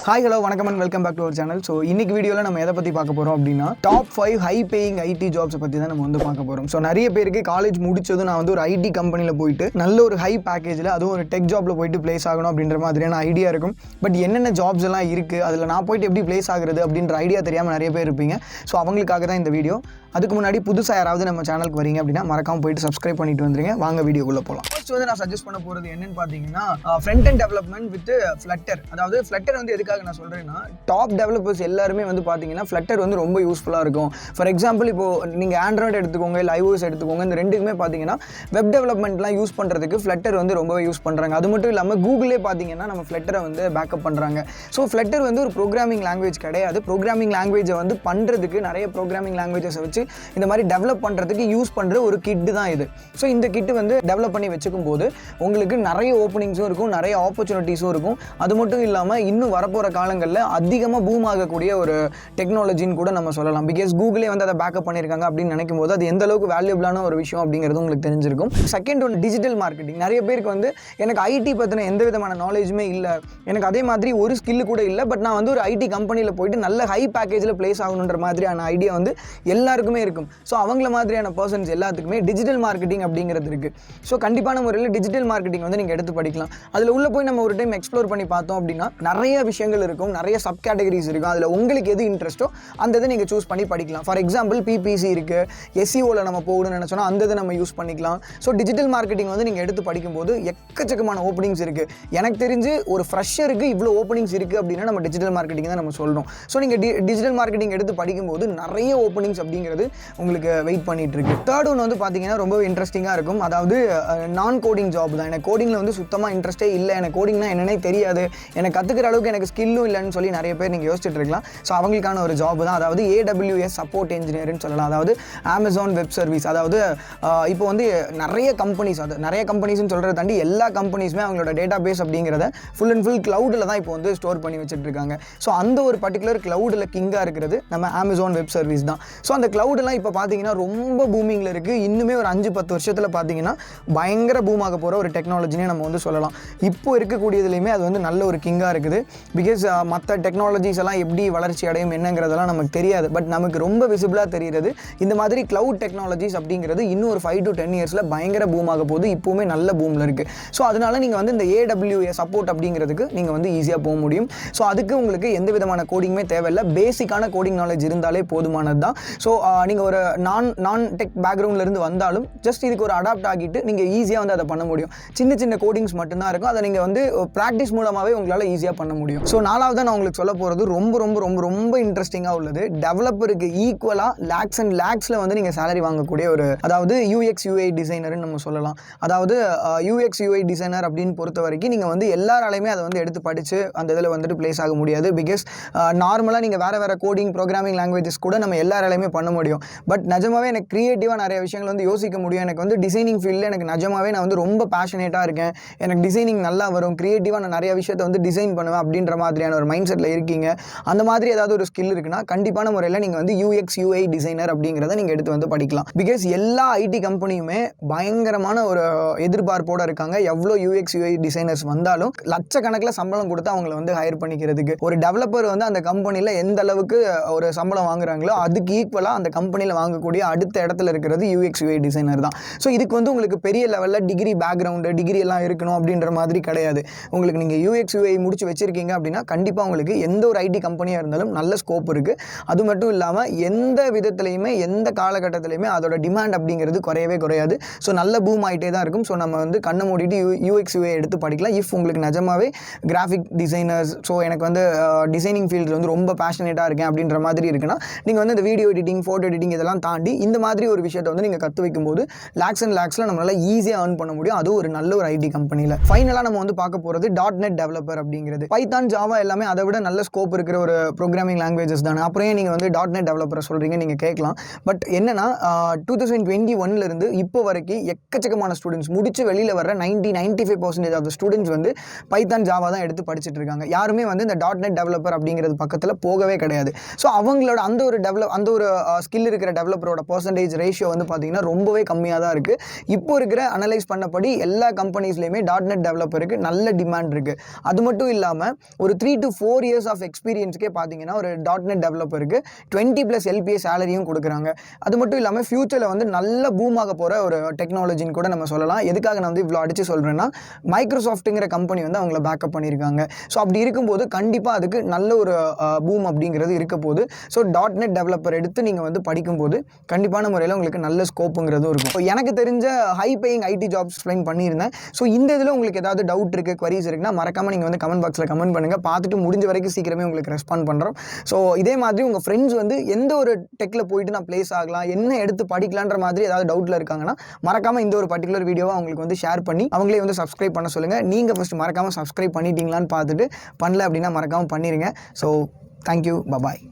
Hi hello வணக்கம் and welcome back to our channel. So இன்னைக்கு வீடியோவில் நம்ம எதை பற்றி பார்க்க போகிறோம் அப்படின்னா டாப் 5 ஹை பேயிங் ஐடி ஜாப்ஸை பற்றி தான் நம்ம வந்து பார்க்க போகிறோம். ஸோ நிறைய பேருக்கு காலேஜ் முடிச்சதும் நான் வந்து ஒரு ஐடி கம்பெனியில் போயிட்டு நல்ல ஒரு ஹை பேக்கேஜில் அதுவும் ஒரு டெக் ஜாப்பில் போயிட்டு பிளேஸ் ஆகணும் அப்படின்ற மாதிரியான ஐடியா இருக்கும். பட் என்னென்ன ஜாப்ஸ் எல்லாம் இருக்குது, அதில் நான் போயிட்டு எப்படி பிளேஸ் ஆகுறது அப்படின்ற ஐடியா தெரியாமல் நிறைய பேர் இருப்பீங்க. ஸோ அவங்களுக்காக தான் இந்த வீடியோ. அதுக்கு முன்னாடி புதுசாக யாராவது நம்ம சேனலுக்கு வரீங்க அப்படின்னா மறக்காமல் போயிட்டு சப்ஸ்கிரைப் பண்ணிட்டு வந்துருங்க. வாங்க வீடியோக்குள்ளே போகலாம். ஃபர்ஸ்ட் வந்து நான் சஜஸ்ட் பண்ண போகிறது என்னன்னு பார்த்தீங்கன்னா front and development with flutter. அதாவது ஃப்ளட்டர் வந்து எதுக்காக நான் சொல்கிறேன்னா, டாப் டெவலப்பர்ஸ் எல்லாருமே வந்து பார்த்தீங்கன்னா ஃப்ளட்டர் வந்து ரொம்ப யூஸ்ஃபுல்லாக இருக்கும். ஃபார் எக்ஸாம்பிள் இப்போது நீங்கள் ஆண்ட்ராய்டு எடுத்துக்கோங்க, இல்லை iOS எடுத்துக்கோங்க, இந்த ரெண்டுக்குமே பார்த்தீங்கன்னா வெப் டெவலப்மெண்ட்லாம் யூஸ் பண்ணுறதுக்கு ஃப்ளட்டர் வந்து ரொம்பவே யூஸ் பண்ணுறாங்க. அது மட்டும் இல்லாமல் கூகுளே பார்த்தீங்கன்னா நம்ம ஃப்ளட்டரை வந்து பேக்கப் பண்ணுறாங்க. ஸோ ஃப்ளட்டர் வந்து ஒரு ப்ரோக்ராமிங் லாங்குவேஜ் கிடையாது. ப்ரோக்ராமிங் லாங்குவேஜை வந்து பண்ணுறதுக்கு நிறைய ப்ரோக்ராமிங் லாங்குவேஜஸை வச்சு இந்த மாதிரி டெவலப் பண்ணுறதுக்கு யூஸ் பண்ணுற ஒரு கிட்டு தான் இது. ஸோ இந்த கிட்டு வந்து டெவலப் பண்ணி வச்சுக்கும் போது உங்களுக்கு நிறைய ஓப்பனிங்ஸும் இருக்கும், நிறைய ஆப்பர்ச்சுனிட்டிஸும் இருக்கும். அது மட்டும் இல்லாமல் இன்னும் வரப்போகிற காலங்களில் அதிகமாக பூம் ஆகக்கூடிய ஒரு டெக்னாலஜின்னு கூட நம்ம சொல்லலாம். பிகாஸ் கூகுளே வந்து அதை பேக்கப் பண்ணியிருக்காங்க அப்படின்னு நினைக்கும் போது அது எந்த அளவுக்கு வேல்யூபிளான ஒரு விஷயம் அப்படிங்கிறது உங்களுக்கு தெரிஞ்சிருக்கும். செகண்ட் ஒன்று டிஜிட்டல் மார்க்கெட்டிங். நிறைய பேருக்கு வந்து எனக்கு ஐடி பற்றின எந்த விதமான நாலேஜுமே இல்லை, எனக்கு அதே மாதிரி ஒரு ஸ்கில்லு கூட இல்லை, பட் நான் வந்து ஒரு ஐடி கம்பெனியில் போயிட்டு நல்ல ஹை பேக்கேஜில் பிளேஸ் ஆகணுன்ற மாதிரியான ஐடியா வந்து எல்லாருக்குமே இருக்கும். ஸோ அவங்கள மாதிரியான பர்சன்ஸ் எல்லாத்துக்குமே டிஜிட்டல் மார்க்கெட்டிங் அப்படிங்கிறது இருக்குது. ஸோ கண்டிப்பான முறையில் டிஜிட்டல் மார்க்கெட்டிங் வந்து நீங்கள் எடுத்து படிக்கலாம். அதில் உள்ளே போய் நம்ம ஒரு டைம் எக்ஸ்ப்ளோர் பண்ணி பார்த்தோம் அப்படின்னா நிறைய விஷயங்கள் இருக்கும், நிறைய சப் கேட்டகரிஸ் இருக்கும். அதில் உங்களுக்கு எது இன்ட்ரெஸ்ட்டோ அந்த இதை நீங்கள் சூஸ் பண்ணி படிக்கலாம். ஃபார் எக்ஸாம்பிள் பிபிசி இருக்குது, எஸ்இஓவில் நம்ம போகணும்னு நினச்சோன்னா அந்த இதை நம்ம யூஸ் பண்ணிக்கலாம். ஸோ டிஜிட்டல் மார்க்கெட்டிங் வந்து நீங்கள் எடுத்து படிக்கும்போது எக்கச்சக்கமான ஓப்பனிங்ஸ் இருக்குது. எனக்கு தெரிஞ்சு ஒரு ஃப்ரெஷருக்கு இவ்வளோ ஓப்பனிங்ஸ் இருக்குது அப்படின்னா நம்ம டிஜிட்டல் மார்க்கெட்டிங் தான் நம்ம சொல்கிறோம். ஸோ நீங்கள் டிஜிட்டல் மார்க்கெட்டிங் எடுத்து படிக்கும்போது நிறைய ஓப்பனிங்ஸ் அப்படிங்கிறது உங்களுக்கு வெயிட் பண்ணிட்டு இருக்கு. தேர்ட் ஒன்று வந்து பார்த்தீங்கன்னா ரொம்ப இன்ட்ரெஸ்டிங்காக இருக்கும். அதாவது நான் கோடிங் ஜாப் தான். எனக்கு கோடிங்கில் வந்து சுத்தமாக இன்ட்ரெஸ்ட்டே இல்லை, எனக்கு கோடிங்னா என்னன்னே தெரியாது, எனக்கு கற்றுக்கிற அளவுக்கு எனக்கு ஸ்கில்லும் இல்லைன்னு சொல்லி நிறைய பேர் நீங்கள் யோசிச்சுட்டு இருக்கலாம். ஸோ அவங்களுக்கான ஒரு ஜாப் தான். அதாவது AWS சப்போர்ட் இன்ஜினியர்னு சொல்லலாம். அதாவது அமேசான் வெப் சர்வீஸ். அதாவது இப்போ வந்து நிறைய கம்பெனிஸ், அது நிறைய கம்பெனிஸ்னு சொல்கிறத தாண்டி எல்லா கம்பெனிஸுமே அவங்களோட டேட்டா பேஸ் அப்படிங்கிறத ஃபுல் அண்ட் ஃபுல் க்ளவுடில் தான் இப்போ வந்து ஸ்டோர் பண்ணி வச்சுட்டு இருக்காங்க. ஸோ அந்த ஒரு பர்டிகுலர் க்ளவுடில் கிங்காக இருக்கிறது நம்ம அமேசான் வெப் சர்வீஸ் தான். ஸோ அந்த க்ளவுடெல்லாம் இப்போ பார்த்தீங்கன்னா ரொம்ப பூமிங்கில் இருக்குது. இன்னுமே ஒரு 5-10 வருஷத்தில் பார்த்தீங்கன்னா பயங்கர பூமாக போகிற ஒரு டெக்னாலஜினே நம்ம வந்து சொல்லலாம். இப்போ இருக்கக்கூடியதுலையுமே அது வந்து நல்ல ஒரு கிங்காக இருக்குது. பிகாஸ் மற்ற டெக்னாலஜிஸ் எல்லாம் எப்படி வளர்ச்சி அடையும் என்னங்கிறதெல்லாம் நமக்கு தெரியாது. பட் நமக்கு ரொம்ப விசிபிளாக தெரிகிறது இந்த மாதிரி க்ளவுட் டெக்னாலஜிஸ் அப்படிங்கிறது இன்னும் ஒரு 5 to 10 இயர்ஸில் பயங்கர பூமாக போகுது. இப்போவுமே நல்ல பூமில் இருக்குது. ஸோ அதனால நீங்கள் வந்து இந்த AWS சப்போர்ட் அப்படிங்கிறதுக்கு நீங்கள் வந்து ஈஸியாக போக முடியும். ஸோ அதுக்கு உங்களுக்கு எந்த விதமான கோடிங்குமே தேவையில்லை. பேசிக்கான கோடிங் நாலேஜ் இருந்தாலே போதுமானது தான். ஸோ நீங்கள் ஒரு நான் டெக் பேக்ரவுண்ட்லேருந்து வந்தாலும் ஜஸ்ட் இதுக்கு ஒரு அடாப்ட் ஆகிட்டு நீங்கள் ஈஸியாக வந்து அதை பண்ண முடியும். சின்ன சின்ன கோடிங்ஸ் மட்டும்தான் இருக்கும். அதை நீங்கள் வந்து ப்ராக்டிஸ் மூலமாகவே உங்களால் ஈஸியாக பண்ண முடியும். ஸோ நாலாவது நான் உங்களுக்கு சொல்ல போகிறது ரொம்ப ரொம்ப ரொம்ப ரொம்ப இன்ட்ரெஸ்டிங்காக உள்ளது. டெவலப்பருக்கு ஈக்குவலாக லேக்ஸ் அண்ட் லேக்ஸில் வந்து நீங்கள் சேலரி வாங்கக்கூடிய ஒரு, அதாவது UX UI டிசைனர்னு நம்ம சொல்லலாம். அதாவது UX UI டிசைனர் அப்படின்னு பொறுத்த வரைக்கும் நீங்கள் வந்து எல்லாராலையுமே அதை வந்து எடுத்து படித்து அந்த இதில் வந்துட்டு பிளேஸ் ஆக முடியாது. பிகாஸ் நார்மலாக நீங்கள் வேறு கோடிங் ப்ரோக்ராமிங் லாங்குவேஜஸ் கூட நம்ம எல்லாராலையுமே பண்ண முடியும். பட் நிஜமாவே எனக்கு க்ரியேட்டிவாக நிறைய விஷயங்கள் வந்து யோசிக்க முடியும். எனக்கு வந்து டிசைனிங் ஃபீல்டில் எனக்கு நிஜமாவே நான் வந்து ரொம்ப பேஷனேட்டாக இருக்கேன், எனக்கு டிசைனிங் நல்லா வரும், க்ரியேட்டிவாக நான் நிறைய விஷயத்தை வந்து டிசைன் பண்ணுவேன் அப்படின்ற மாதிரியான ஒரு மைண்ட் செட்டில் இருக்கீங்க. அந்த மாதிரி ஏதாவது ஒரு ஸ்கில் இருக்குன்னா கண்டிப்பான முறையில் நீங்கள் வந்து UX UI டிசைனர் அப்படிங்கிறத நீங்கள் எடுத்து வந்து படிக்கலாம். பிகாஸ் எல்லா ஐடி கம்பெனியுமே பயங்கரமான ஒரு எதிர்பார்ப்போடு இருக்காங்க. எவ்வளோ UX UI டிசைனர்ஸ் வந்தாலும் லட்சக்கணக்கில் சம்பளம் கொடுத்து அவங்கள வந்து ஹையர் பண்ணிக்கிறதுக்கு ஒரு டெவலப்பர் வந்து அந்த கம்பெனியில் எந்த அளவுக்கு ஒரு சம்பளம் வாங்குறாங்களோ அதுக்கு ஈக்குவலாக அந்த கம்பெனியில் வாங்கக்கூடிய அடுத்த இடத்துல இருக்கிறது UX UI டிசைனர் தான். ஸோ இதுக்கு வந்து உங்களுக்கு பெரிய லெவலில் டிகிரி பேக்ரவுண்டு டிகிரி எல்லாம் இருக்கணும் அப்படின்ற மாதிரி கிடையாது. உங்களுக்கு நீங்கள் UX UI முடிச்சு வச்சிருக்கீங்க அப்படின்னா கண்டிப்பாக உங்களுக்கு எந்த ஒரு ஐடி கம்பெனியாக இருந்தாலும் நல்ல ஸ்கோப் இருக்குது. அது மட்டும் இல்லாமல் எந்த விதத்துலையுமே எந்த காலகட்டத்திலையுமே அதோட டிமாண்ட் அப்படிங்கிறது குறையவே குறையாது. ஸோ நல்ல பூம் ஆகிட்டே தான் இருக்கும். ஸோ நம்ம வந்து கண்ணை மூடிட்டு UX UI எடுத்து படிக்கலாம். இஃப் உங்களுக்கு நிஜமாவே கிராஃபிக் டிசைனர்ஸ், ஸோ எனக்கு வந்து டிசைனிங் ஃபீல்டில் வந்து ரொம்ப பேஷனேட்டாக இருக்கேன் அப்படின்ற மாதிரி இருக்குன்னா நீங்கள் வந்து இந்த வீடியோ எடிட்டிங், ஃபோட்டோ எடிட்டிங் இதெல்லாம் தாண்டி இந்த மாதிரி ஒரு விஷயத்தை வந்து நீங்கள் கற்று வைக்கும்போது லேக்ஸ் அண்ட் லேக்ஸில் நம்மளால் ஈஸியாக earn பண்ண முடியும். அதுவும் ஒரு நல்ல ஒரு ஐடி கம்பெனியில். ஃபைனலாக நம்ம வந்து பார்க்க போகிறது .NET டெவலப்பர் அப்படிங்கிறது. பைத்தான், ஜாவா எல்லாமே அதை விட நல்ல ஸ்கோப் இருக்கிற ஒரு ப்ரோக்ராமிங் லாங்குவேஜஸ் தானே. அப்புறம் நீங்கள் வந்து .NET டெவலப்பரை சொல்கிறீங்க நீங்கள் கேட்கலாம். பட் என்னன்னா 2021 இப்போ வரைக்கும் எக்கச்சக்கமான ஸ்டூடெண்ட்ஸ் முடிச்சு வெளியில் வர 95% ஆஃப் த ஸ்டூடெண்ட்ஸ் வந்து பைத்தான், ஜாவா தான் எடுத்து படிச்சுட்டு இருக்காங்க. யாருமே வந்து இந்த .NET டெவலப்பர் அப்படிங்கிறது பக்கத்தில் போகவே கிடையாது. ஸோ அவங்களோட அந்த ஒரு ஸ்கில் இருக்கிற டெவலப்பரோட பர்சன்டேஜ் ரேஷியோ வந்து பார்த்தீங்கன்னா ரொம்பவே கம்மியாக தான் இருக்குது. இப்போ இருக்கிற அனலைஸ் பண்ணபடி எல்லா கம்பெனிஸ்லையுமே .NET டெவலப்பருக்கு நல்ல டிமாண்ட் இருக்குது. அது மட்டும் இல்லாமல் ஒரு 3 to 4 years ஆஃப் எக்ஸ்பீரியன்ஸ்க்கே பார்த்தீங்கன்னா ஒரு .NET டெவலப்பருக்கு 20+ LPA சேலரியும் கொடுக்குறாங்க. அது மட்டும் இல்லாமல் ஃபியூச்சரில் வந்து நல்ல பூம் ஆக போகிற ஒரு டெக்னாலஜின்னு கூட நம்ம சொல்லலாம். எதுக்காக நான் வந்து இவ்வளோ அடித்து சொல்கிறேன்னா, மைக்ரோசாஃப்ட்டுங்கிற கம்பெனி வந்து அவங்கள பேக்கப் பண்ணியிருக்காங்க. ஸோ அப்படி இருக்கும்போது கண்டிப்பாக அதுக்கு நல்ல ஒரு பூம் அப்படிங்கிறது இருக்க போகுது. ஸோ .NET டெவலப்பர் எடுத்து நீங்கள் வந்து படிக்கும்போது கண்டிப்பான முறையில் உங்களுக்கு நல்ல ஸ்கோப்புங்கிறதும் இருக்கும். ஸோ எனக்கு தெரிஞ்ச high paying IT jobs explain பண்ணியிருந்தேன். ஸோ இந்த இதில் உங்களுக்கு ஏதாவது டவுட் இருக்குது, குவரிஸ் இருக்குன்னா மறக்காமல் நீங்கள் வந்து கமெண்ட் பாக்ஸில் கமெண்ட் பண்ணுங்கள். பார்த்துட்டு முடிஞ்ச வரைக்கும் சீக்கிரமே உங்களுக்கு ரெஸ்பாண்ட் பண்ணுறோம். ஸோ இதே மாதிரி உங்கள் ஃப்ரெண்ட்ஸ் வந்து எந்த ஒரு டெக்கில் போயிட்டு நான் ப்ளேஸ் ஆகலாம், என்ன எடுத்து படிக்கலான்ற மாதிரி ஏதாவது டவுட்டில் இருக்காங்கன்னா மறக்காமல் இந்த ஒரு பர்டிகுலர் வீடியோவை அவங்களுக்கு வந்து ஷேர் பண்ணி அவங்களே வந்து சப்ஸ்கிரைப் பண்ண சொல்லுங்கள். நீங்கள் ஃபஸ்ட்டு மறக்காமல் சப்ஸ்கிரைப் பண்ணிட்டீங்களான்னு பார்த்துட்டு பண்ணல அப்படின்னா மறக்காமல் பண்ணிடுங்க. So thank you, bye bye.